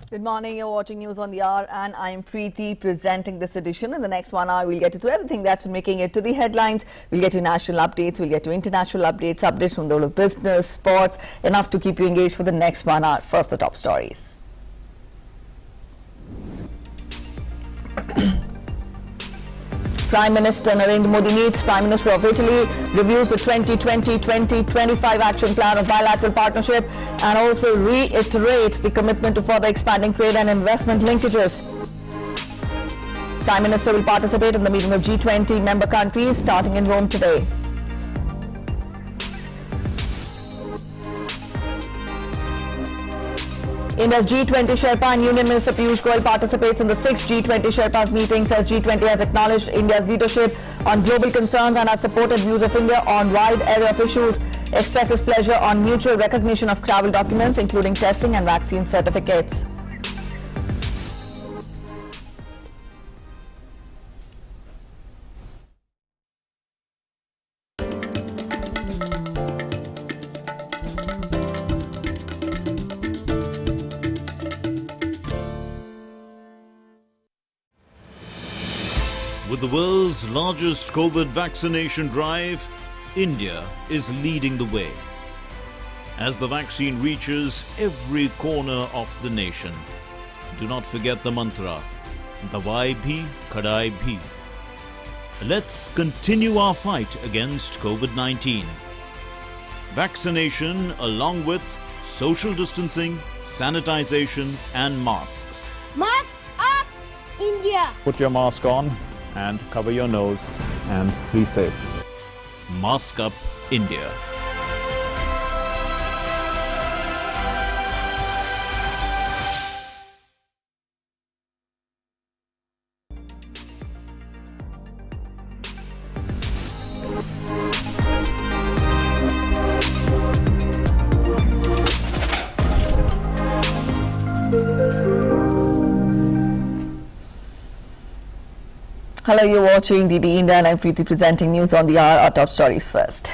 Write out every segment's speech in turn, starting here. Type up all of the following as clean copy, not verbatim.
Good morning, you're watching News on the Hour and I'm Preeti presenting this edition. In the next 1 hour, we'll get through everything that's making it to the headlines. We'll get to national updates, we'll get to international updates, updates from the world of business, sports, enough to keep you engaged for the next 1 hour. First, the top stories. Prime Minister Narendra Modi meets Prime Minister of Italy, reviews the 2020-2025 action plan of bilateral partnership and also reiterates the commitment to further expanding trade and investment linkages. Prime Minister will participate in the meeting of G20 member countries starting in Rome today. India's G20 Sherpa and Union Minister Piyush Goyal participates in the 6th G20 Sherpas meeting, says G20 has acknowledged India's leadership on global concerns and has supported views of India on wide area of issues, expresses pleasure on mutual recognition of travel documents including testing and vaccine certificates. With the world's largest COVID vaccination drive, India is leading the way. As the vaccine reaches every corner of the nation, do not forget the mantra, Dawai bhi, Kadai bhi. Let's continue our fight against COVID-19. Vaccination along with social distancing, sanitization and masks. Mask up, India! Put your mask on and cover your nose and be safe. Mask Up India. Hello, you're watching DD India and I'm Preeti presenting News on the Hour. Our top stories first.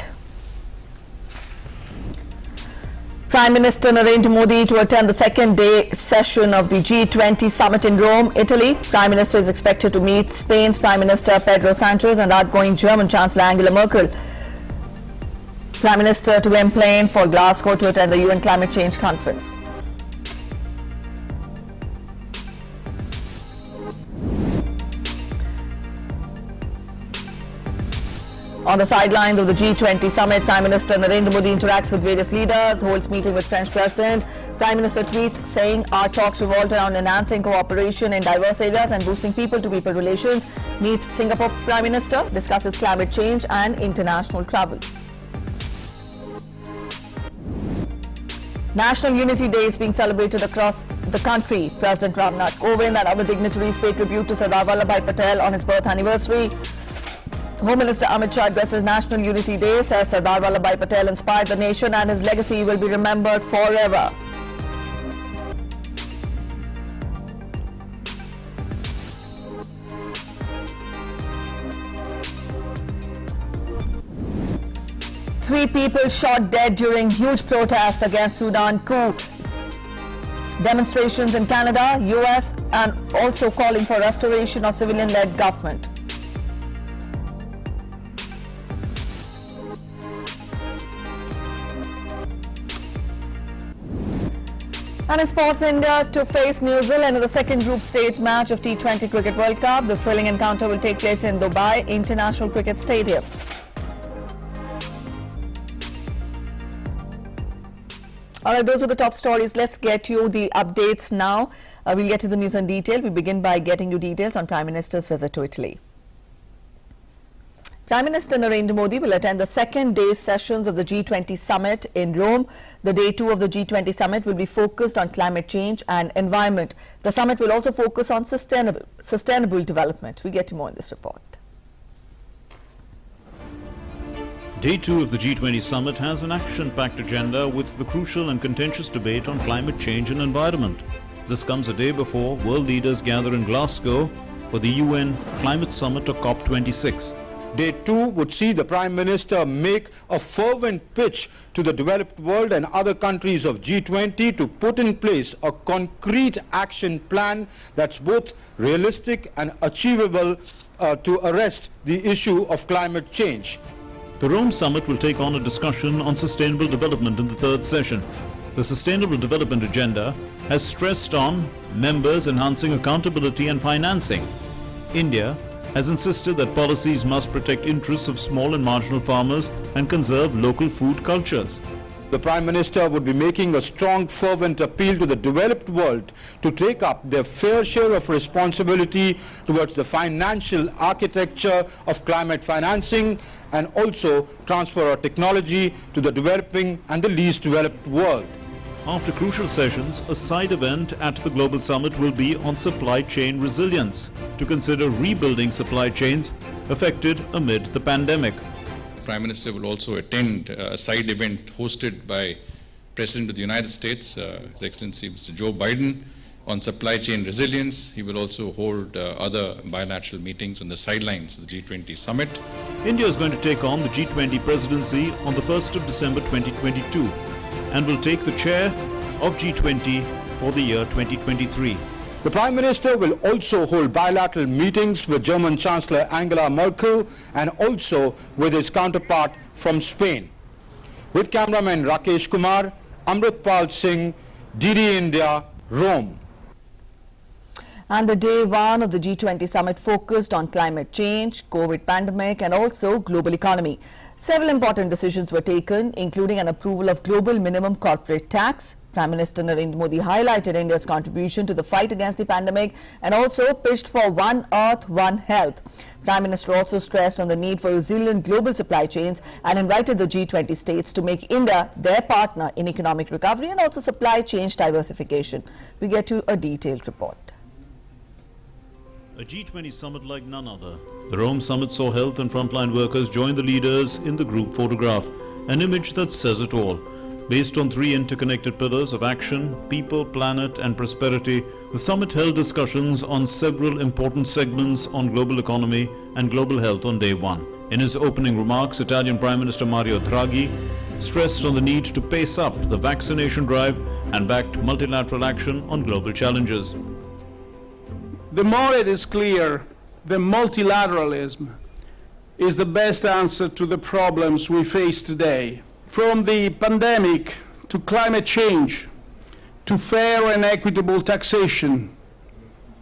Prime Minister Narendra Modi to attend the second day session of the G20 summit in Rome, Italy. Prime Minister is expected to meet Spain's Prime Minister Pedro Sanchez and outgoing German Chancellor Angela Merkel. Prime Minister to plane for Glasgow to attend the UN Climate Change Conference. On the sidelines of the G20 summit, Prime Minister Narendra Modi interacts with various leaders, holds meeting with French President. Prime Minister tweets saying our talks revolved around enhancing cooperation in diverse areas and boosting people-to-people relations. Meets Singapore Prime Minister, discusses climate change and international travel. National Unity Day is being celebrated across the country. President Ramnath Kovind and other dignitaries pay tribute to Sardar Vallabhbhai Patel on his birth anniversary. Home Minister Amit Shah addresses National Unity Day, says Sardar Vallabhbhai Patel inspired the nation and his legacy will be remembered forever. Three people shot dead during huge protests against Sudan coup. Demonstrations in Canada, US and also calling for restoration of civilian-led government. And in sports, India to face New Zealand in the second group stage match of T20 Cricket World Cup. The thrilling encounter will take place in Dubai International Cricket Stadium. Alright, those are the top stories. Let's get you the updates now. We'll get to the news in detail. We begin by getting you details on Prime Minister's visit to Italy. Prime Minister Narendra Modi will attend the second day sessions of the G20 summit in Rome. The day 2 of the G20 summit will be focused on climate change and environment. The summit will also focus on sustainable development. We get to more in this report. Day 2 of the G20 summit has an action-packed agenda with the crucial and contentious debate on climate change and environment. This comes a day before world leaders gather in Glasgow for the UN Climate Summit or COP26. Day 2 would see the Prime Minister make a fervent pitch to the developed world and other countries of G20 to put in place a concrete action plan that's both realistic and achievable to arrest the issue of climate change. The Rome Summit will take on a discussion on sustainable development in the third session. The Sustainable Development Agenda has stressed on members enhancing accountability and financing. India has insisted that policies must protect interests of small and marginal farmers and conserve local food cultures. The Prime Minister would be making a strong, fervent appeal to the developed world to take up their fair share of responsibility towards the financial architecture of climate financing and also transfer our technology to the developing and the least developed world. After crucial sessions, a side event at the Global Summit will be on supply chain resilience to consider rebuilding supply chains affected amid the pandemic. The Prime Minister will also attend a side event hosted by President of the United States, His Excellency Mr. Joe Biden, on supply chain resilience. He will also hold other bilateral meetings on the sidelines of the G20 summit. India is going to take on the G20 presidency on the 1st of December 2022 and will take the chair of G20 for the year 2023. The Prime Minister will also hold bilateral meetings with German Chancellor Angela Merkel and also with his counterpart from Spain. With cameraman Rakesh Kumar, Amritpal Singh, DD India, Rome. And the day one of the G20 summit focused on climate change, COVID pandemic and also global economy. Several important decisions were taken, including an approval of global minimum corporate tax. Prime Minister Narendra Modi highlighted India's contribution to the fight against the pandemic and also pitched for One Earth, One Health. Prime Minister also stressed on the need for resilient global supply chains and invited the G20 states to make India their partner in economic recovery and also supply chain diversification. We get to a detailed report. A G20 summit like none other. The Rome Summit saw health and frontline workers join the leaders in the group photograph, an image that says it all. Based on three interconnected pillars of action, people, planet and prosperity, the summit held discussions on several important segments on global economy and global health on day one. In his opening remarks, Italian Prime Minister Mario Draghi stressed on the need to pace up the vaccination drive and backed multilateral action on global challenges. The more it is clear that multilateralism is the best answer to the problems we face today. From the pandemic to climate change to fair and equitable taxation,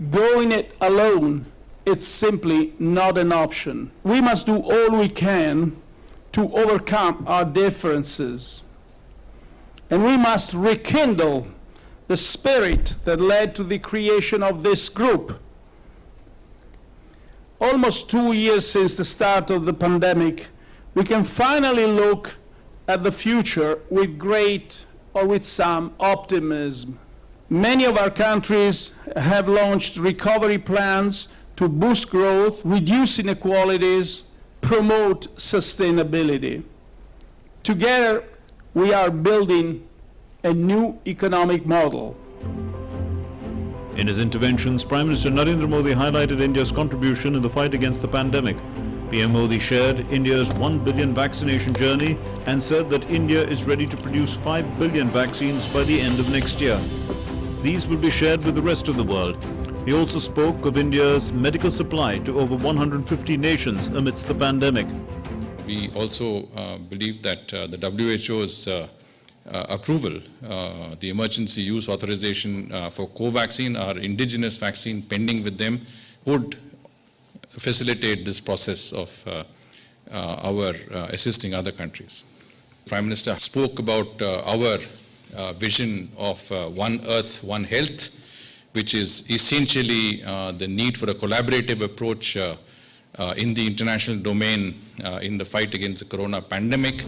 going it alone is simply not an option. We must do all we can to overcome our differences. And we must rekindle the spirit that led to the creation of this group. Almost 2 years since the start of the pandemic, we can finally look at the future with some optimism. Many of our countries have launched recovery plans to boost growth, reduce inequalities, promote sustainability. Together, we are building a new economic model. In his interventions, Prime Minister Narendra Modi highlighted India's contribution in the fight against the pandemic. PM Modi shared India's 1 billion vaccination journey and said that India is ready to produce 5 billion vaccines by the end of next year. These will be shared with the rest of the world. He also spoke of India's medical supply to over 150 nations amidst the pandemic. We also believe that the WHO's approval, the emergency use authorization for Covaxin, our indigenous vaccine pending with them, would facilitate this process of our assisting other countries. Prime Minister spoke about our vision of One Earth, One Health, which is essentially the need for a collaborative approach in the international domain in the fight against the corona pandemic.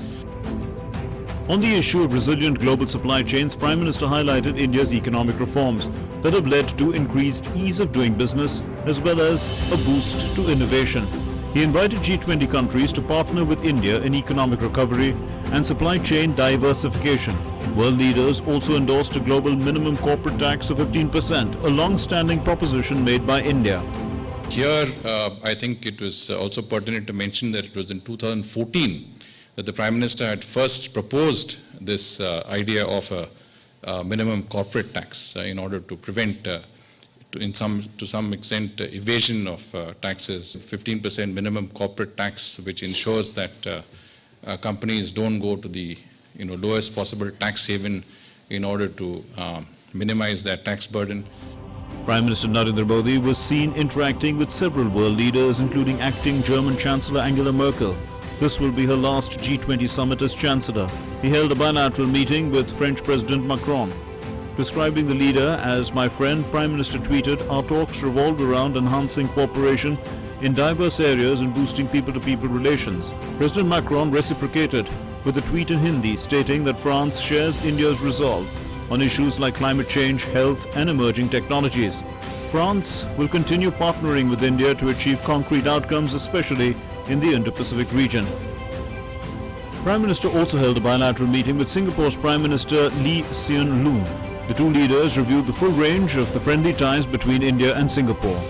On the issue of resilient global supply chains, Prime Minister highlighted India's economic reforms that have led to increased ease of doing business as well as a boost to innovation. He invited G20 countries to partner with India in economic recovery and supply chain diversification. World leaders also endorsed a global minimum corporate tax of 15%, a long-standing proposition made by India. Here, I think it was also pertinent to mention that it was in 2014 that the Prime Minister had first proposed this idea of a minimum corporate tax in order to prevent, to some extent, evasion of taxes. 15% minimum corporate tax, which ensures that companies don't go to the lowest possible tax haven in order to minimize their tax burden. Prime Minister Narendra Modi was seen interacting with several world leaders, including acting German Chancellor Angela Merkel. This will be her last G20 summit as Chancellor. He held a bilateral meeting with French President Macron. Describing the leader as my friend, Prime Minister tweeted, "Our talks revolved around enhancing cooperation in diverse areas and boosting people-to-people relations." President Macron reciprocated with a tweet in Hindi stating that France shares India's resolve on issues like climate change, health and emerging technologies. France will continue partnering with India to achieve concrete outcomes, especially in the Indo-Pacific region. Prime Minister also held a bilateral meeting with Singapore's Prime Minister Lee Hsien Loong. The two leaders reviewed the full range of the friendly ties between India and Singapore.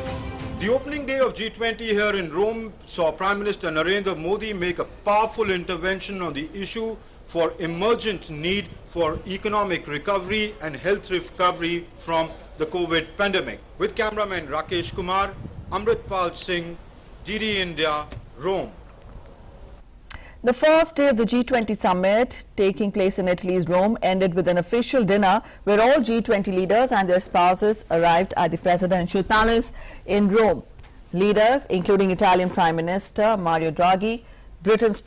The opening day of G20 here in Rome saw Prime Minister Narendra Modi make a powerful intervention on the issue for emergent need for economic recovery and health recovery from the COVID pandemic. With cameraman Rakesh Kumar, Amritpal Singh, DD India, Rome. The first day of the G20 summit taking place in Italy's Rome ended with an official dinner where all G20 leaders and their spouses arrived at the presidential palace in Rome. Leaders, including Italian Prime Minister Mario Draghi, Britain's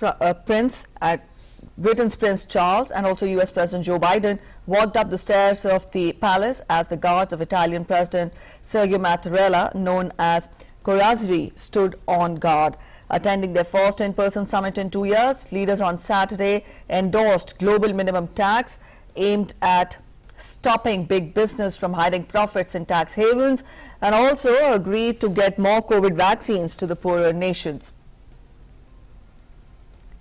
Prince Charles and also US President Joe Biden walked up the stairs of the palace as the guards of Italian President Sergio Mattarella, known as Corazzari, stood on guard. Attending their first in-person summit in 2 years, leaders on Saturday endorsed global minimum tax aimed at stopping big business from hiding profits in tax havens and also agreed to get more COVID vaccines to the poorer nations.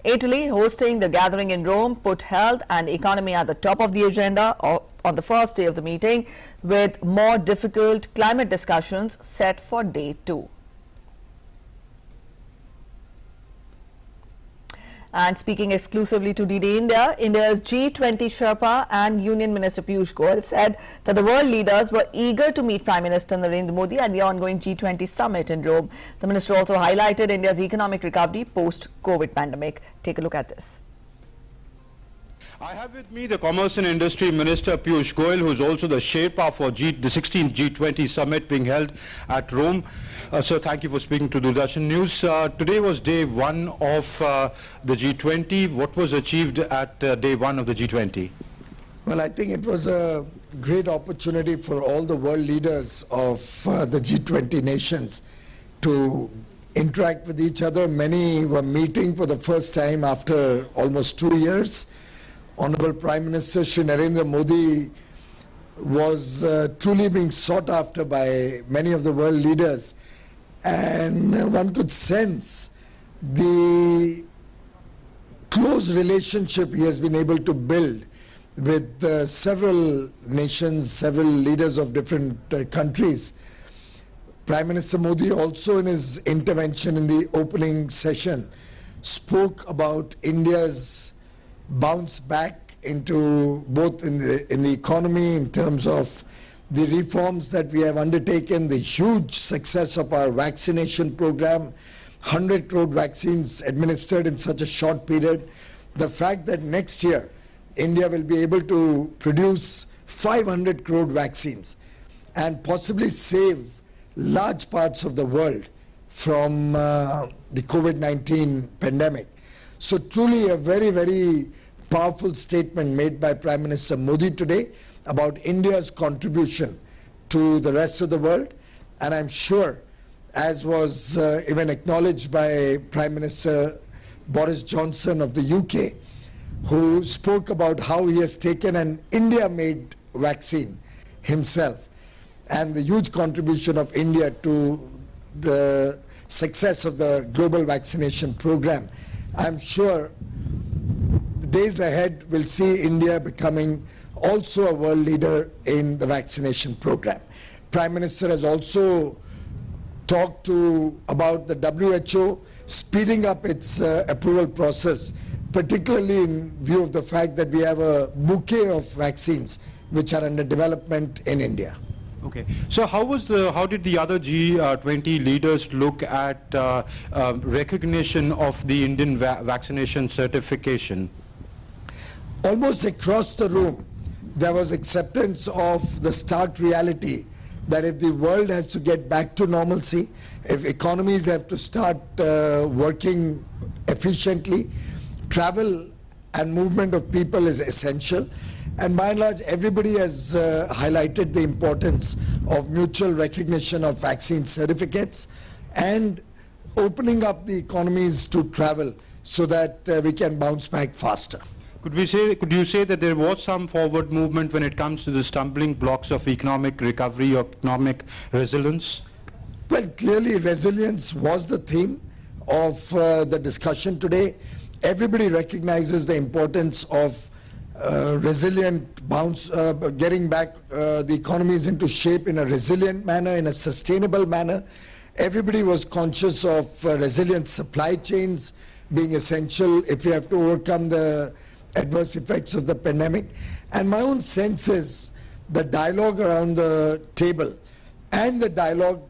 Italy, hosting the gathering in Rome, put health and economy at the top of the agenda on the first day of the meeting, with more difficult climate discussions set for day 2. And speaking exclusively to DD India, India's G20 Sherpa and Union Minister Piyush Goyal said that the world leaders were eager to meet Prime Minister Narendra Modi at the ongoing G20 summit in Rome. The minister also highlighted India's economic recovery post-COVID pandemic. Take a look at this. I have with me the Commerce and Industry Minister Piyush Goyal, who is also the Sherpa for the 16th G20 summit being held at Rome. Sir, thank you for speaking to Doordarshan News. Today was day 1 of the G20. What was achieved at day 1 of the G20? Well, I think it was a great opportunity for all the world leaders of the G20 nations to interact with each other. Many were meeting for the first time after almost 2 years. Honorable Prime Minister Shri Narendra Modi was truly being sought after by many of the world leaders, and one could sense the close relationship he has been able to build with several nations, several leaders of different countries. Prime Minister Modi also in his intervention in the opening session spoke about India's bounce back into both in the economy in terms of the reforms that we have undertaken, the huge success of our vaccination program, 100 crore vaccines administered in such a short period, the fact that next year India will be able to produce 500 crore vaccines and possibly save large parts of the world from the COVID-19 pandemic. So truly a very, very powerful statement made by Prime Minister Modi today about India's contribution to the rest of the world. And I'm sure, as was even acknowledged by Prime Minister Boris Johnson of the UK, who spoke about how he has taken an India-made vaccine himself and the huge contribution of India to the success of the global vaccination program. I'm sure the days ahead will see India becoming also a world leader in the vaccination program. Prime Minister has also talked about the WHO speeding up its approval process, particularly in view of the fact that we have a bouquet of vaccines which are under development in India. Okay. So how did the other G20 leaders look at recognition of the Indian vaccination certification? Almost across the room, there was acceptance of the stark reality that if the world has to get back to normalcy, if economies have to start working efficiently, travel and movement of people is essential. And by and large, everybody has highlighted the importance of mutual recognition of vaccine certificates and opening up the economies to travel so that we can bounce back faster. Could you say that there was some forward movement when it comes to the stumbling blocks of economic recovery or economic resilience? Well, clearly resilience was the theme of the discussion today. Everybody recognizes the importance of resilient bounce, getting back the economies into shape in a resilient manner, in a sustainable manner. Everybody was conscious of resilient supply chains being essential if we have to overcome the adverse effects of the pandemic. And my own sense is the dialogue around the table and the dialogue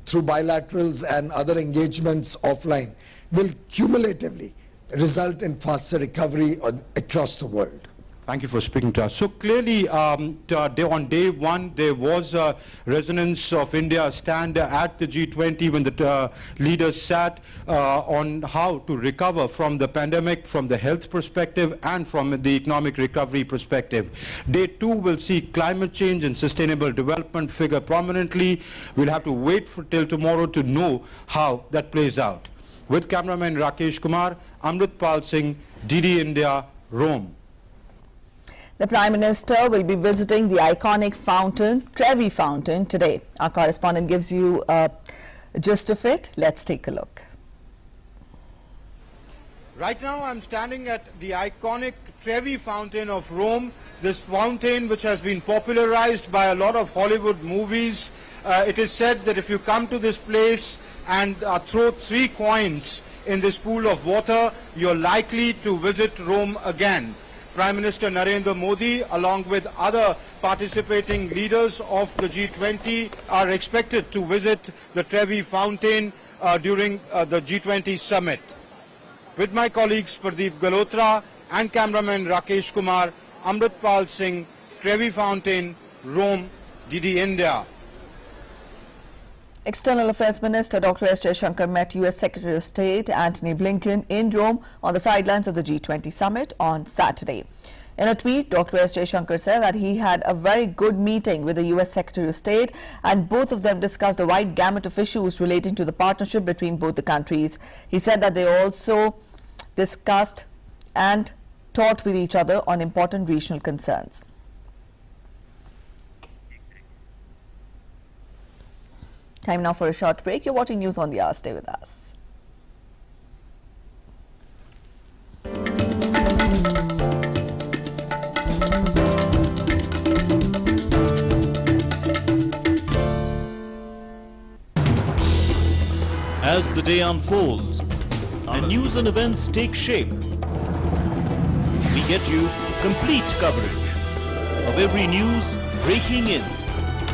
through bilaterals and other engagements offline will cumulatively result in faster recovery across the world. Thank you for speaking to us. So clearly, on day one, there was a resonance of India's stand at the G20 when the leaders sat on how to recover from the pandemic, from the health perspective, and from the economic recovery perspective. Day two will see climate change and sustainable development figure prominently. We'll have to wait till tomorrow to know how that plays out. With cameraman Rakesh Kumar, Amritpal Singh, DD India, Rome. The Prime Minister will be visiting the iconic fountain, Trevi Fountain, today. Our correspondent gives you a gist of it. Let's take a look. Right now I'm standing at the iconic Trevi Fountain of Rome. This fountain, which has been popularized by a lot of Hollywood movies. It is said that if you come to this place and throw 3 coins in this pool of water, you're likely to visit Rome again. Prime Minister Narendra Modi, along with other participating leaders of the G20, are expected to visit the Trevi Fountain during the G20 summit. With my colleagues Pradeep Galotra and cameraman Rakesh Kumar, Amritpal Singh, Trevi Fountain, Rome, DD India. External Affairs Minister Dr. S. Jaishankar met U.S. Secretary of State Antony Blinken in Rome on the sidelines of the G20 summit on Saturday. In a tweet, Dr. S. Jaishankar said that he had a very good meeting with the U.S. Secretary of State and both of them discussed a wide gamut of issues relating to the partnership between both the countries. He said that they also discussed and talked with each other on important regional concerns. Time now for a short break. You're watching News on the Hour. Stay with us. As the day unfolds and news and events take shape, we get you complete coverage of every news breaking in,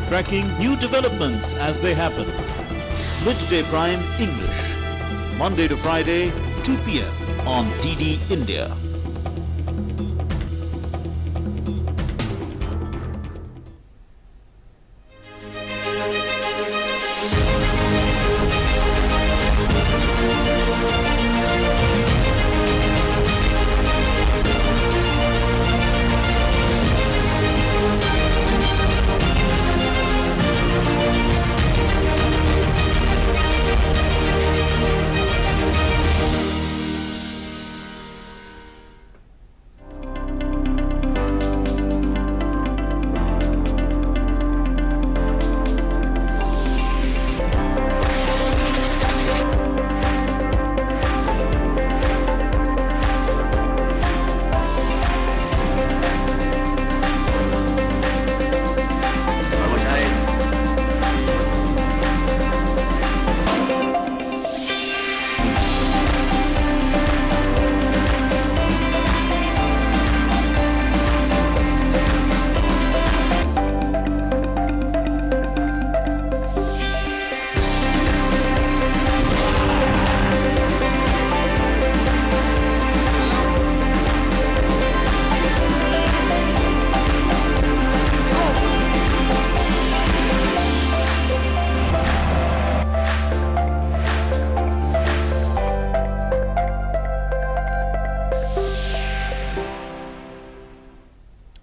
tracking new developments as they happen. Midday Prime English, Monday to Friday, 2 p.m. on DD India.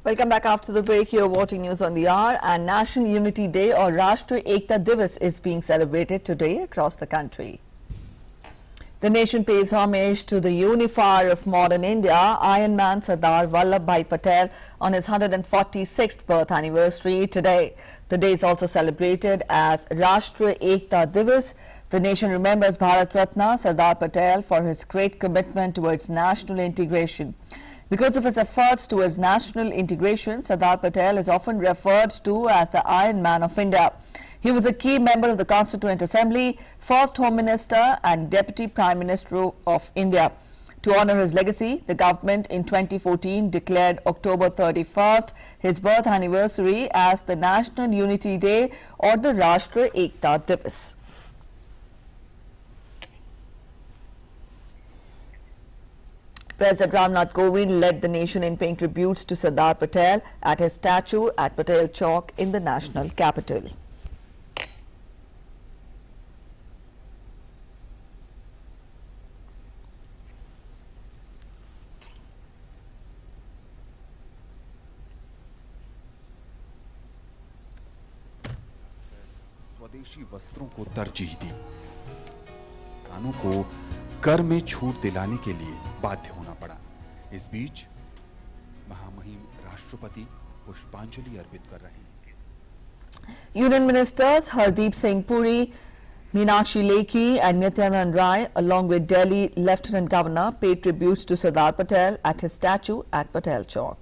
Welcome back after the break. You're watching News on the Hour, and National Unity Day or Rashtriya Ekta Divas is being celebrated today across the country. The nation pays homage to the unifier of modern India, Iron Man Sardar Vallabhbhai Patel, on his 146th birth anniversary today. The day is also celebrated as Rashtriya Ekta Divas. The nation remembers Bharat Ratna Sardar Patel for his great commitment towards national integration. Because of his efforts towards national integration, Sardar Patel is often referred to as the Iron Man of India. He was a key member of the Constituent Assembly, first Home Minister and Deputy Prime Minister of India. To honour his legacy, the government in 2014 declared October 31st, his birth anniversary, as the National Unity Day or the Rashtriya Ekta Divas. President Ramnath Kovind led the nation in paying tributes to Sardar Patel at his statue at Patel Chowk in the national capital. स्वदेशी वस्त्रों को तरजीह दी। किसानों को कर में छूट दिलाने के लिए बाध्य होना पड़ा। इस बीच महामहिम राष्ट्रपति पुष्पांजलि अर्पित कर रहे हैं। Union Ministers Hardeep Singh Puri, Meenakshi Lekhi and Nityanand Rai, along with Delhi Lieutenant Governor, paid tributes to Sardar Patel at his statue at Patel Chowk.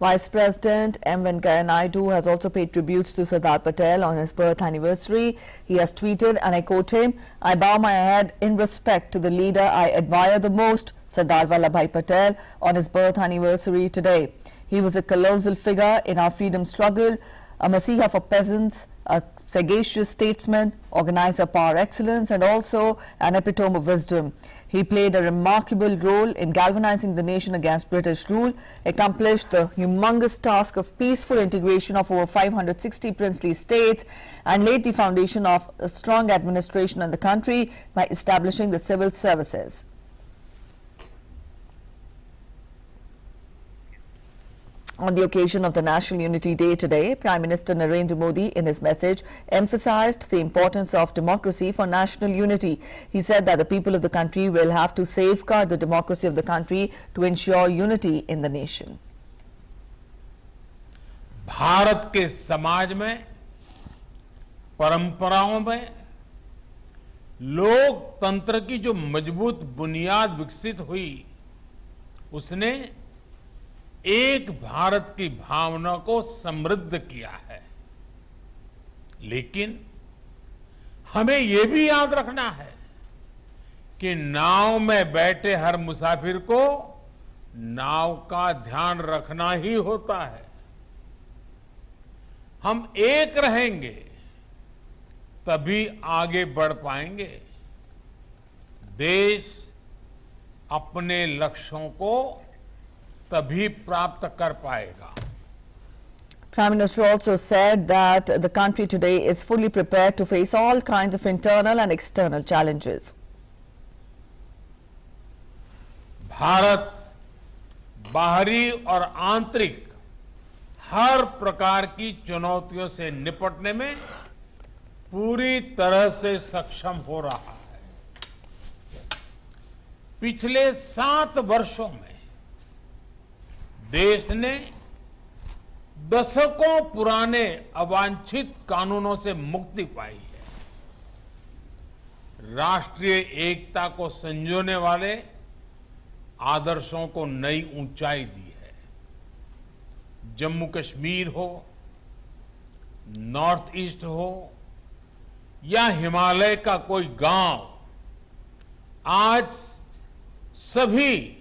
Vice President M. Venkaiah Naidu has also paid tributes to Sardar Patel on his birth anniversary. He has tweeted, and I quote him, "I bow my head in respect to the leader I admire the most, Sardar Vallabhbhai Patel, on his birth anniversary today. He was a colossal figure in our freedom struggle, a messiah for peasants, a sagacious statesman, organizer par excellence, and also an epitome of wisdom. He played a remarkable role in galvanizing the nation against British rule, accomplished the humongous task of peaceful integration of over 560 princely states, and laid the foundation of a strong administration in the country by establishing the civil services." On the occasion of the National Unity Day today, Prime Minister Narendra Modi in his message emphasized the importance of democracy for national unity. He said that the people of the country will have to safeguard the democracy of the country to ensure unity in the nation. Bharat के समाज में, परंपराओं में लोकतंत्र की जो मजबूत बुनियाद विकसित हुई, उसने एक भारत की भावना को समृद्ध किया है। लेकिन हमें यह भी याद रखना है कि नाव में बैठे हर मुसाफिर को नाव का ध्यान रखना ही होता है। हम एक रहेंगे तभी आगे बढ़ पाएंगे। देश अपने लक्ष्यों को तभी प्राप्त कर पाएगा। Prime Minister also said that the country today is fully prepared to face all kinds of internal and external challenges. Bharat बाहरी और आंतरिक हर प्रकार की चुनौतियों से निपटने में पूरी तरह से सक्षम हो रहा है। पिछले 7 वर्षों में देश ने दशकों पुराने अवांछित कानूनों से मुक्ति पाई है। राष्ट्रीय एकता को संजोने वाले आदर्शों को नई ऊंचाई दी है। जम्मू कश्मीर हो, नॉर्थ ईस्ट हो या हिमालय का कोई गांव, आज सभी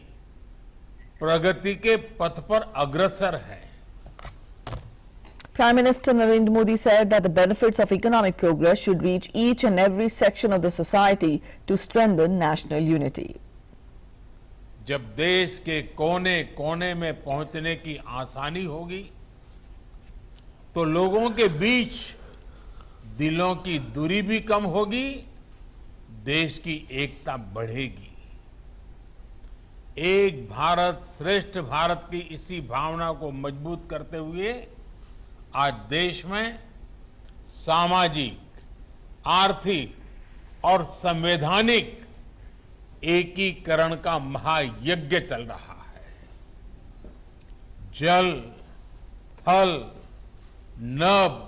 प्रगति के पथ पर अग्रसर है। Prime Minister Narendra Modi said that the benefits of economic progress should reach each and every section of the society to strengthen national unity. जब देश के कोने कोने में पहुंचने की आसानी होगी तो लोगों के बीच दिलों की दूरी भी कम होगी, देश की एकता बढ़ेगी। एक भारत श्रेष्ठ भारत की इसी भावना को मजबूत करते हुए आज देश में सामाजिक, आर्थिक और संवैधानिक एकीकरण का महायज्ञ चल रहा है। जल, थल, नभ,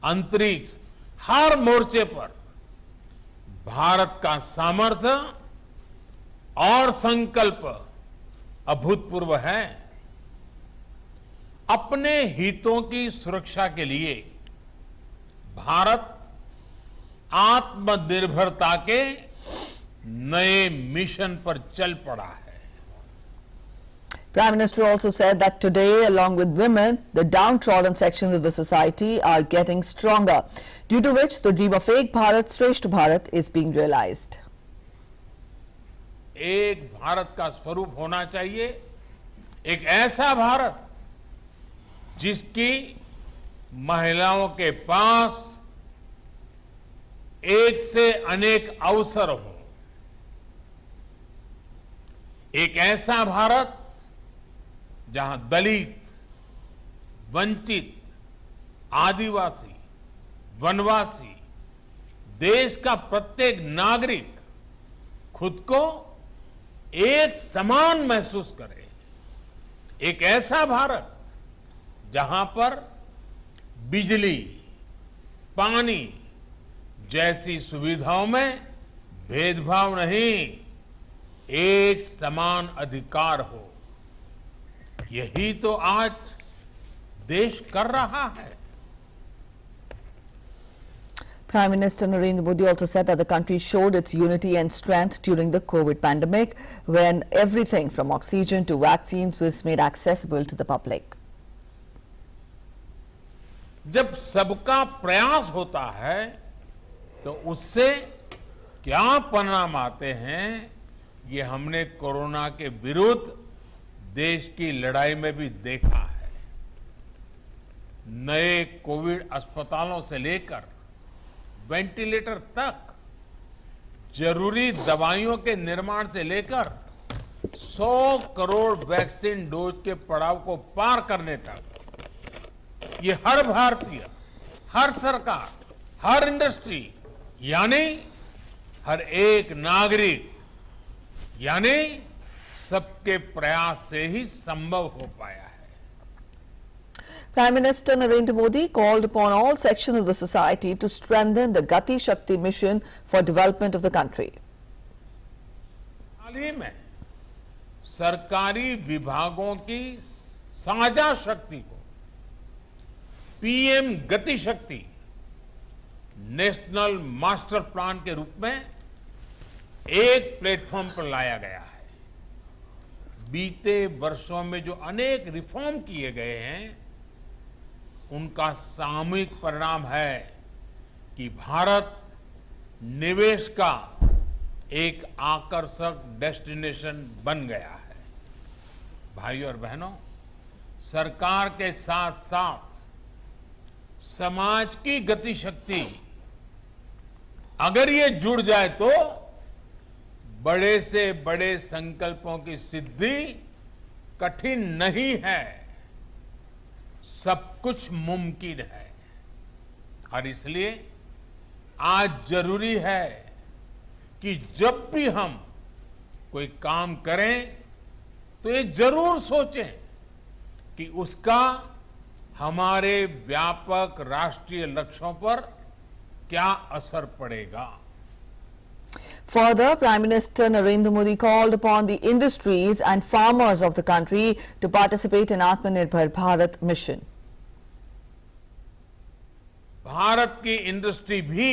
अंतरिक्ष, हर मोर्चे पर भारत का सामर्थ्य और संकल्प अभूतपूर्व है। अपने हितों की सुरक्षा के लिए भारत आत्मनिर्भरता के नए मिशन पर चल पड़ा है। Prime Minister also said that today, along with women, the downtrodden sections of the society are getting stronger, due to which the dream of Ek Bharat, Shreshth Bharat is being realized. एक भारत का स्वरूप होना चाहिए, एक ऐसा भारत जिसकी महिलाओं के पास एक से अनेक अवसर हो, एक ऐसा भारत जहां दलित, वंचित, आदिवासी, वनवासी, देश का प्रत्येक नागरिक खुद को एक समान महसूस करे, एक ऐसा भारत जहां पर बिजली, पानी जैसी सुविधाओं में भेदभाव नहीं, एक समान अधिकार हो। यही तो आज देश कर रहा है। Prime Minister Narendra Modi also said that the country showed its unity and strength during the COVID pandemic, when everything from oxygen to vaccines was made accessible to the public. जब सबका प्रयास होता है तो उससे क्या परिणाम आते हैं, ये हमने कोरोना के विरुद्ध देश की लड़ाई में भी देखा है। नए कोविड अस्पतालों से लेकर वेंटिलेटर तक, जरूरी दवाइयों के निर्माण से लेकर 100 करोड़ वैक्सीन डोज के पड़ाव को पार करने तक, ये हर भारतीय, हर सरकार, हर इंडस्ट्री, यानी हर एक नागरिक, यानी सबके प्रयास से ही संभव हो पाया है। Prime Minister Narendra Modi called upon all sections of the society to strengthen the Gati Shakti mission for development of the country. हाल ही में सरकारी विभागों की साझा शक्ति को पीएम गति शक्ति नेशनल मास्टर प्लान के रूप में एक प्लेटफॉर्म पर लाया गया है। बीते वर्षों में जो अनेक रिफॉर्म किए गए हैं, उनका सामूहिक परिणाम है कि भारत निवेश का एक आकर्षक डेस्टिनेशन बन गया है। भाइयों और बहनों, सरकार के साथ साथ समाज की गति शक्ति अगर ये जुड़ जाए तो बड़े से बड़े संकल्पों की सिद्धि कठिन नहीं है, सब कुछ मुमकिन है। और इसलिए आज जरूरी है कि जब भी हम कोई काम करें तो ये जरूर सोचें कि उसका हमारे व्यापक राष्ट्रीय लक्ष्यों पर क्या असर पड़ेगा। Further, Prime Minister Narendra Modi called upon the industries and farmers of the country to participate in Atmanirbhar Bharat mission. Bharat की इंडस्ट्री भी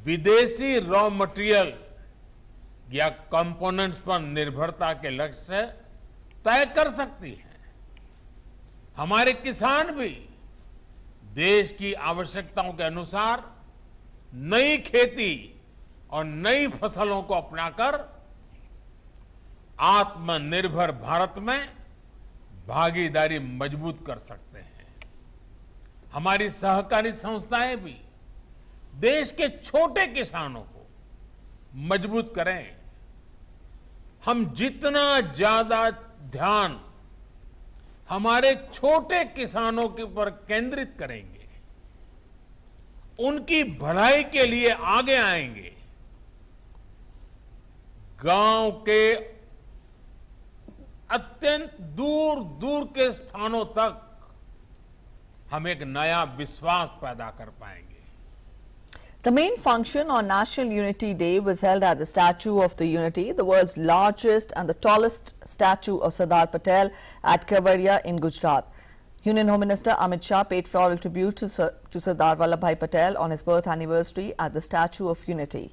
विदेशी रॉ मटेरियल या कंपोनेंट्स पर निर्भरता के लक्ष्य से तय कर सकती है। हमारे किसान भी देश की आवश्यकताओं के अनुसार नई खेती और नई फसलों को अपनाकर आत्मनिर्भर भारत में भागीदारी मजबूत कर सकते हैं। हमारी सहकारी संस्थाएं भी देश के छोटे किसानों को मजबूत करें। हम जितना ज्यादा ध्यान हमारे छोटे किसानों के ऊपर केंद्रित करेंगे, उनकी भलाई के लिए आगे आएंगे, गांव के अत्यंत दूर दूर के स्थानों तक हम एक नया विश्वास पैदा कर पाएंगे। The main function on National Unity Day was held at the Statue of the Unity, the world's largest and the tallest statue of Sardar Patel at Kevadia in Gujarat. Union Home Minister Amit Shah paid floral tribute to Sardar Vallabhbhai Patel on his birth anniversary at the Statue of Unity.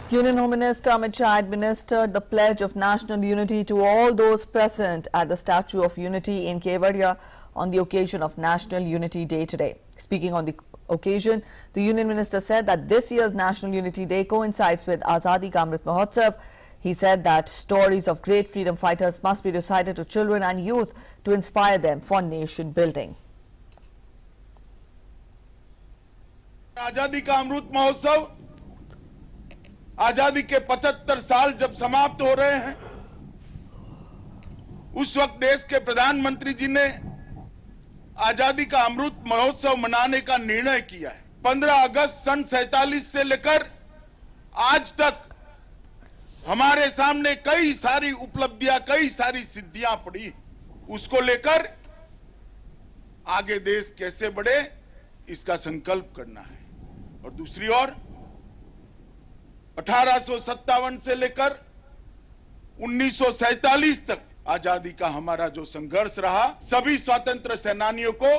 Union Home Minister Amit Shah administered the Pledge of National Unity to all those present at the Statue of Unity in Kevadia on the occasion of National Unity Day today. Speaking on the occasion, the Union Minister said that this year's National Unity Day coincides with Azadi Ka Amrit Mahotsav. He said that stories of great freedom fighters must be recited to children and youth to inspire them for nation building. आजादी का अमृत महोत्सव, आजादी के 75 साल जब समाप्त हो रहे हैं, उस वक्त देश के प्रधानमंत्री जी ने आजादी का अमृत महोत्सव मनाने का निर्णय किया है। 15 अगस्त सन 47 से लेकर आज तक हमारे सामने कई सारी उपलब्धियां, कई सारी सिद्धियां पड़ी। उसको लेकर आगे देश कैसे बढ़े, इसका संकल्प करना है। और दूसरी ओर 1857 से लेकर 1947 तक आजादी का हमारा जो संघर्ष रहा, सभी स्वतंत्र सेनानियों को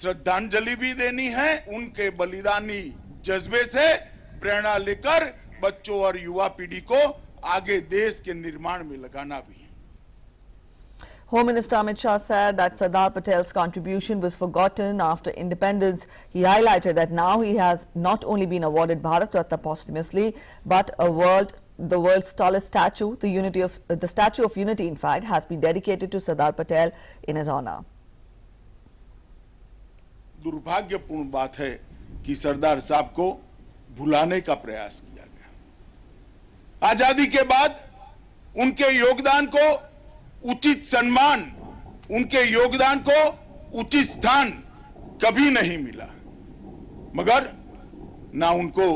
श्रद्धांजलि भी देनी है। उनके बलिदानी जज्बे से प्रेरणा लेकर बच्चों और युवा पीढ़ी को आगे देश के निर्माण में लगाना भी है। Home Minister Amit Shah said that Sardar Patel's contribution was forgotten after independence. He highlighted that now he has not only been awarded Bharat Ratna posthumously, but the world's tallest statue, the Statue of Unity, in fact, has been dedicated to Sardar Patel in his honor. दुर्भाग्यपूर्ण बात है कि सरदार साहब को भुलाने का प्रयास किया गया। आजादी के बाद उनके योगदान को उचित सम्मान, उनके योगदान को उचित स्थान कभी नहीं मिला। मगर ना उनको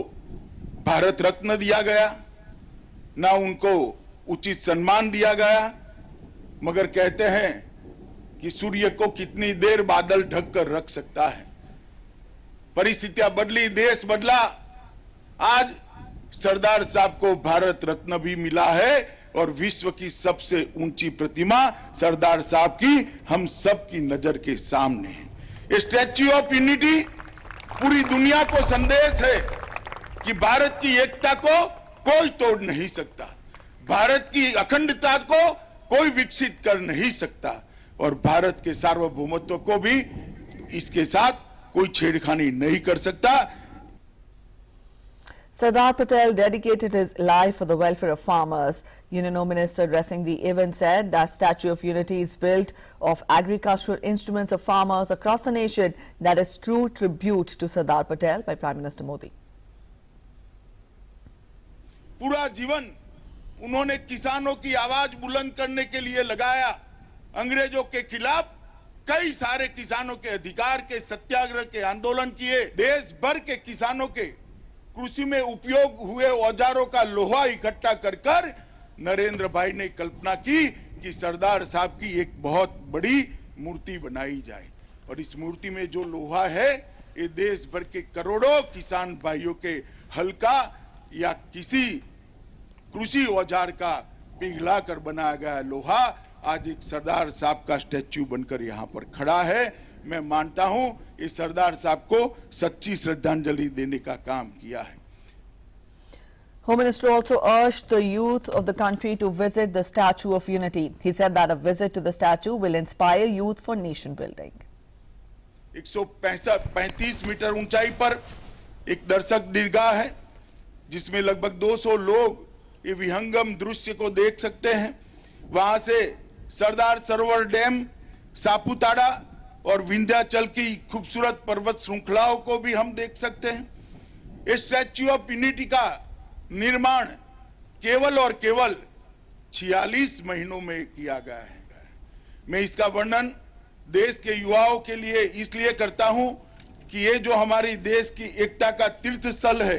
भारत रत्न दिया गया, ना उनको उचित सम्मान दिया गया। मगर कहते हैं कि सूर्य को कितनी देर बादल ढक कर रख सकता है। परिस्थितियां बदली, देश बदला। आज सरदार साहब को भारत रत्न भी मिला है और विश्व की सबसे ऊंची प्रतिमा सरदार साहब की हम सब की नजर के सामने है। स्टैच्यू ऑफ यूनिटी पूरी दुनिया को संदेश है कि भारत की एकता को कोई तोड़ नहीं सकता, भारत की अखंडता को कोई विकसित कर नहीं सकता और भारत के सार्वभौमत्व को भी इसके साथ कोई छेड़खानी नहीं कर सकता। Sardar Patel dedicated his life for the welfare of farmers. Union Home Minister addressing the event said that Statue of Unity is built of agricultural instruments of farmers across the nation. That is true tribute to Sardar Patel by Prime Minister Modi. पूरा जीवन उन्होंने किसानों की आवाज बुलंद करने के लिए लगाया। अंग्रेजों के खिलाफ कई सारे किसानों के अधिकार के सत्याग्रह के आंदोलन किए। देश भर के किसानों के कृषि में उपयोग हुए औजारों का लोहा इकट्ठा कर नरेंद्र भाई ने कल्पना की कि सरदार साहब की एक बहुत बड़ी मूर्ति बनाई जाए और इस मूर्ति में जो लोहा है ये देश भर के करोड़ों किसान भाइयों के हल का या किसी कृषि औजार का पिघलाकर बनाया गया लोहा आज एक सरदार साहब का स्टैच्यू बनकर यहाँ पर खड़ा है। मैं मानता हूं इस सरदार साहब को सच्ची श्रद्धांजलि देने का काम किया है। Home Minister also urged the youth of the country to visit the Statue of Unity. He said that a visit to the statue will inspire youth for nation building. 135 metre ऊंचाई पर एक दर्शक दीर्घा है जिसमें लगभग 200 लोग ये विहंगम दृश्य को देख सकते हैं। वहां से सरदार सरोवर डैम, सापुतारा और विंध्याचल की खूबसूरत पर्वत श्रृंखलाओं को भी हम देख सकते हैं। इस स्टैच्यू ऑफ यूनिटी का निर्माण केवल और केवल 46 महीनों में किया गया है। मैं इसका वर्णन देश के युवाओं के लिए इसलिए करता हूं कि ये जो हमारी देश की एकता का तीर्थ स्थल है,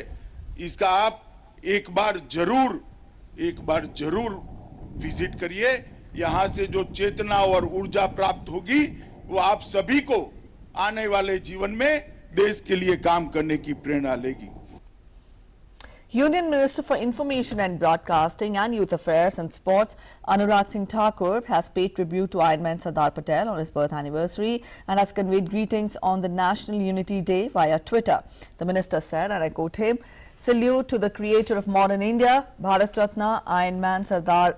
इसका आप एक बार जरूर विजिट करिए। यहां से जो चेतना और ऊर्जा प्राप्त होगी वो आप सभी को आने वाले जीवन में देश के लिए काम करने की प्रेरणा लेगी। Union Minister for Information and Broadcasting and Youth Affairs and Sports, Anurag Singh Thakur, has paid tribute to Iron Man Sardar Patel on his birth anniversary and has conveyed greetings on the National Unity Day via Twitter. The minister said, and I quote him, "Salute to the creator of modern India, Bharat Ratna Iron Man Sardar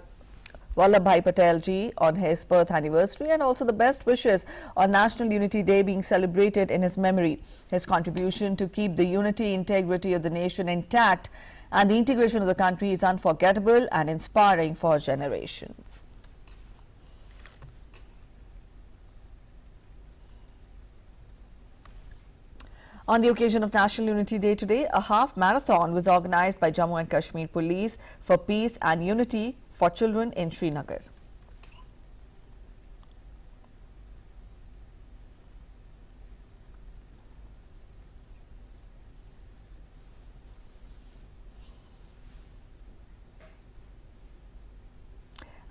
Vallabhbhai Patel ji on his birth anniversary, and also the best wishes on National Unity Day being celebrated in his memory. His contribution to keep the unity, integrity of the nation intact and the integration of the country is unforgettable and inspiring for generations." On the occasion of National Unity Day today, a half marathon was organized by Jammu and Kashmir Police for peace and unity for children in Srinagar.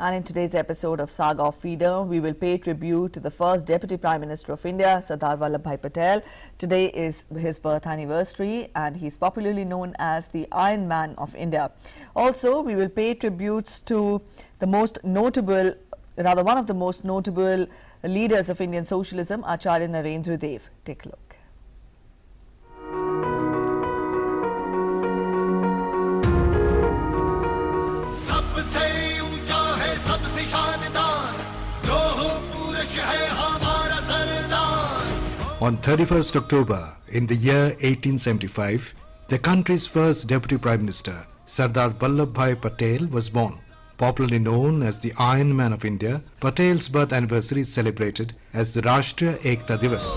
And in today's episode of Saga of Freedom, we will pay tribute to the first Deputy Prime Minister of India, Sardar Vallabhbhai Patel. Today is his birth anniversary and he's popularly known as the Iron Man of India. Also, we will pay tributes to the one of the most notable leaders of Indian socialism, Acharya Narendra Dev. Take a look. On 31st October in the year 1875, the country's first Deputy Prime Minister, Sardar Vallabhbhai Patel, was born. Popularly known as the Iron Man of India, Patel's birth anniversary is celebrated as the Rashtriya Ekta Divas.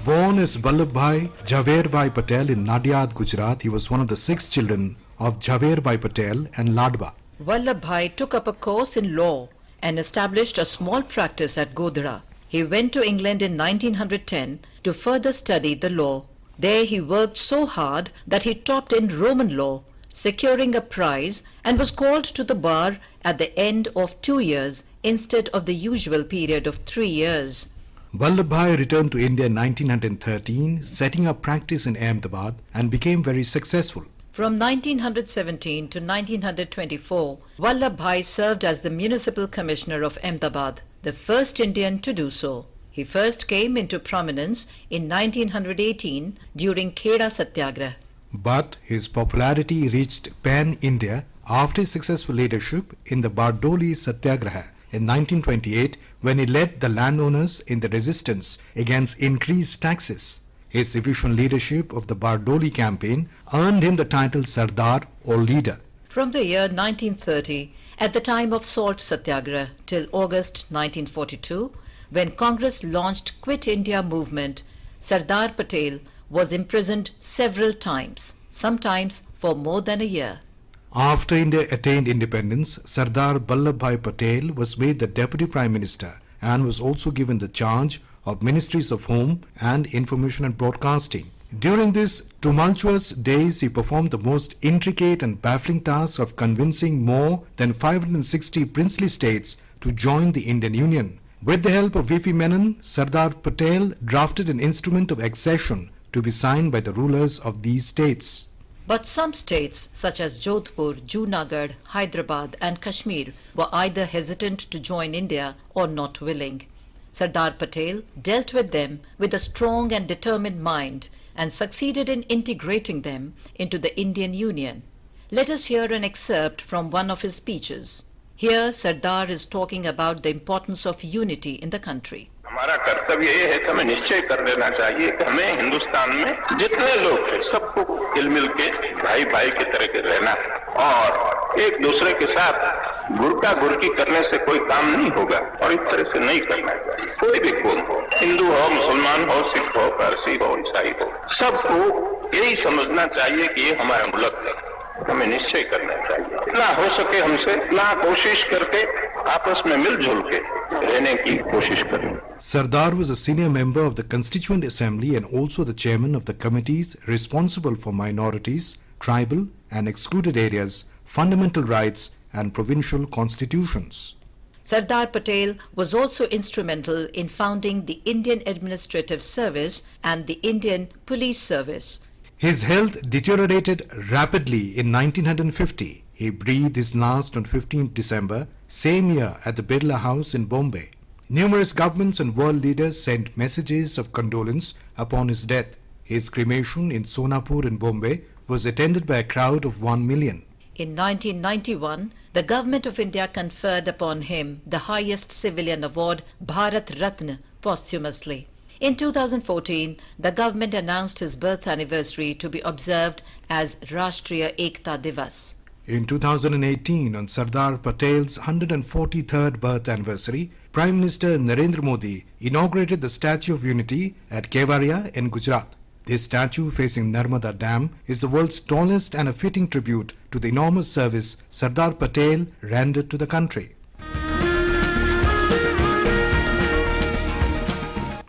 Born as Vallabhbhai Jhaverbhai Patel in Nadiad, Gujarat, he was one of the 6 children of Jhaverbhai Patel and Ladba. Vallabhbhai took up a course in law and established a small practice at Godhra. He went to England in 1910 to further study the law. There he worked so hard that he topped in Roman law, securing a prize, and was called to the bar at the end of 2 years instead of the usual period of 3 years. Vallabhbhai returned to India in 1913, setting up practice in Ahmedabad and became very successful. From 1917 to 1924, Vallabhbhai served as the Municipal Commissioner of Ahmedabad, the first Indian to do so. He first came into prominence in 1918 during Kheda Satyagraha. But his popularity reached pan-India after his successful leadership in the Bardoli Satyagraha in 1928, when he led the landowners in the resistance against increased taxes. His efficient leadership of the Bardoli campaign earned him the title Sardar or leader. From the year 1930, at the time of Salt Satyagraha till August 1942, when Congress launched Quit India movement, Sardar Patel was imprisoned several times, sometimes for more than a year. After India attained independence, Sardar Vallabhbhai Patel was made the Deputy Prime Minister and was also given the charge of Ministries of Home and Information and Broadcasting. During these tumultuous days, he performed the most intricate and baffling task of convincing more than 560 princely states to join the Indian Union. With the help of V.P. Menon, Sardar Patel drafted an instrument of accession to be signed by the rulers of these states. But some states, such as Jodhpur, Junagadh, Hyderabad and Kashmir, were either hesitant to join India or not willing. Sardar Patel dealt with them with a strong and determined mind and succeeded in integrating them into the Indian Union. Let us hear an excerpt from one of his speeches. Here, Sardar is talking about the importance of unity in the country. हमारा कर्तव्य ये है कि हमें निश्चय कर लेना चाहिए कि हमें हिंदुस्तान में जितने लोग हैं सबको मिल के भाई भाई की तरह के रहना है और एक दूसरे के साथ गुरका गुरकी करने से कोई काम नहीं होगा और इस तरह से नहीं करना चाहिए। कोई भी कौम हो, हिंदू हो, मुसलमान हो, सिख हो, पारसी हो, ईसाई हो, सबको यही समझना चाहिए कि ये हमारा मुल्क है, हमें निश्चय करना चाहिए। इतना हो सके हमसे इतना कोशिश करके आपस में मिलजुल के रहने की कोशिश करें। Sardar was a senior member of the Constituent Assembly and also the chairman of the committees responsible for minorities, tribal and excluded areas, fundamental rights and provincial constitutions. Sardar Patel was also instrumental in founding the Indian Administrative Service and the Indian Police Service. His health deteriorated rapidly in 1950. He breathed his last on 15th December, same year at the Birla House in Bombay. Numerous governments and world leaders sent messages of condolence upon his death. His cremation in Sonapur in Bombay was attended by a crowd of 1 million. In 1991, the Government of India conferred upon him the highest civilian award, Bharat Ratna, posthumously. In 2014, the government announced his birth anniversary to be observed as Rashtriya Ekta Divas. In 2018, on Sardar Patel's 143rd birth anniversary, Prime Minister Narendra Modi inaugurated the Statue of Unity at Kevadia in Gujarat. This statue facing Narmada Dam is the world's tallest and a fitting tribute to the enormous service Sardar Patel rendered to the country.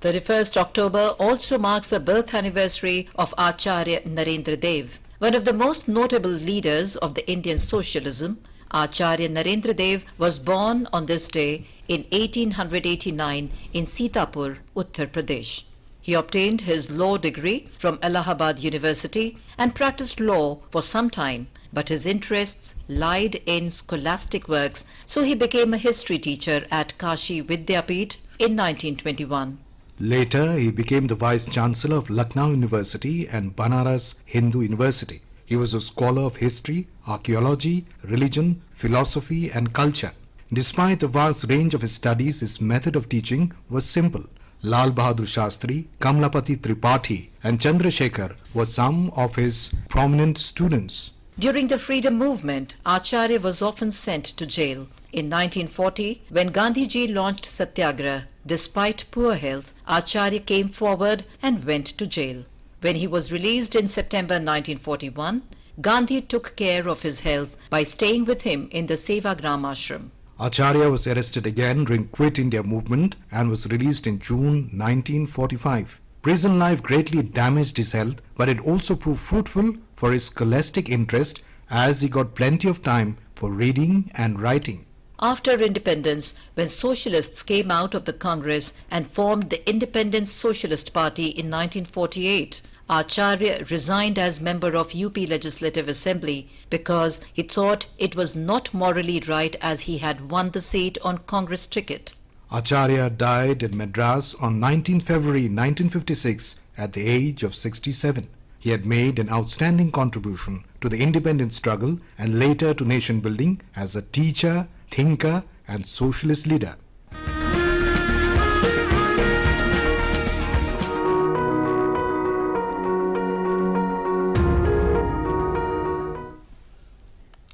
31st October also marks the birth anniversary of Acharya Narendra Dev. One of the most notable leaders of the Indian socialism, Acharya Narendra Dev was born on this day in 1889 in Sitapur, Uttar Pradesh. He obtained his law degree from Allahabad University and practiced law for some time, but his interests lied in scholastic works, so he became a history teacher at Kashi Vidyapith in 1921. Later, he became the Vice-Chancellor of Lucknow University and Banaras Hindu University. He was a scholar of history, archaeology, religion, philosophy and culture. Despite the vast range of his studies, his method of teaching was simple. Lal Bahadur Shastri, Kamlapati Tripathi and Chandrasekhar were some of his prominent students. During the freedom movement, Acharya was often sent to jail. In 1940, when Gandhiji launched Satyagraha, despite poor health, Acharya came forward and went to jail. When he was released in September 1941, Gandhi took care of his health by staying with him in the Sevagram ashram. Acharya was arrested again during Quit India movement and was released in June 1945. Prison life greatly damaged his health, but it also proved fruitful for his scholastic interest as he got plenty of time for reading and writing. After independence, when socialists came out of the Congress and formed the Independent Socialist Party in 1948, Acharya resigned as member of UP Legislative Assembly because he thought it was not morally right as he had won the seat on Congress ticket. Acharya died in Madras on 19 February 1956 at the age of 67. He had made an outstanding contribution to the independence struggle and later to nation building as a teacher, thinker and socialist leader.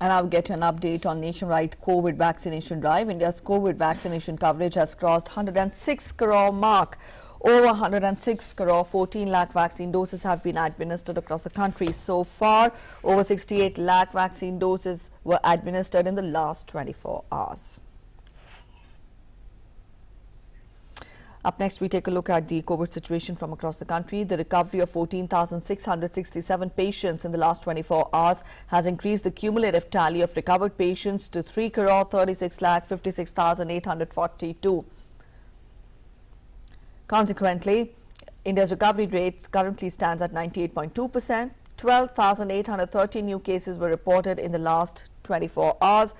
And I'll get an update on nationwide COVID vaccination drive. India's COVID vaccination coverage has crossed 106 crore mark. Over 106 crore 14 lakh vaccine doses have been administered across the country so far. Over 68 lakh vaccine doses were administered in the last 24 hours. Up next, we take a look at the COVID situation from across the country. The recovery of 14,667 patients in the last 24 hours has increased the cumulative tally of recovered patients to 3,36,56,842. Consequently, India's recovery rate currently stands at 98.2%. 12,830 new cases were reported in the last 24 hours.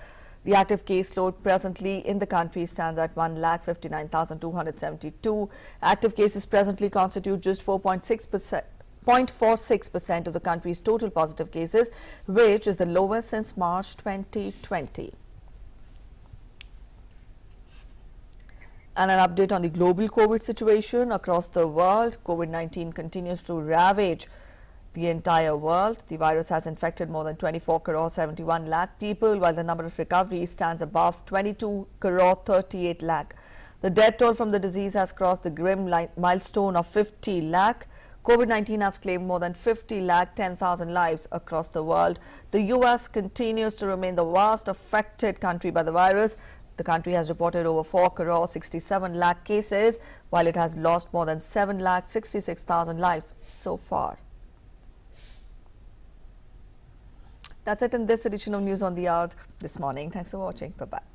The active caseload presently in the country stands at 1,59,272. Active cases presently constitute just 0.46% of the country's total positive cases, which is the lowest since March 2020. And an update on the global COVID situation across the world. COVID-19 continues to ravage the entire world. The virus has infected more than 24 crore 71 lakh people, while the number of recoveries stands above 22 crore 38 lakh. The death toll from the disease has crossed the grim milestone of 50 lakh. COVID-19 has claimed more than 50 lakh 10,000 lives across the world. The US continues to remain the worst affected country by the virus. The country has reported over 4 crore 67 lakh cases, while it has lost more than 7 lakh 66,000 lives so far. That's it in this edition of News on the Hour this morning. Thanks for watching. Bye-bye.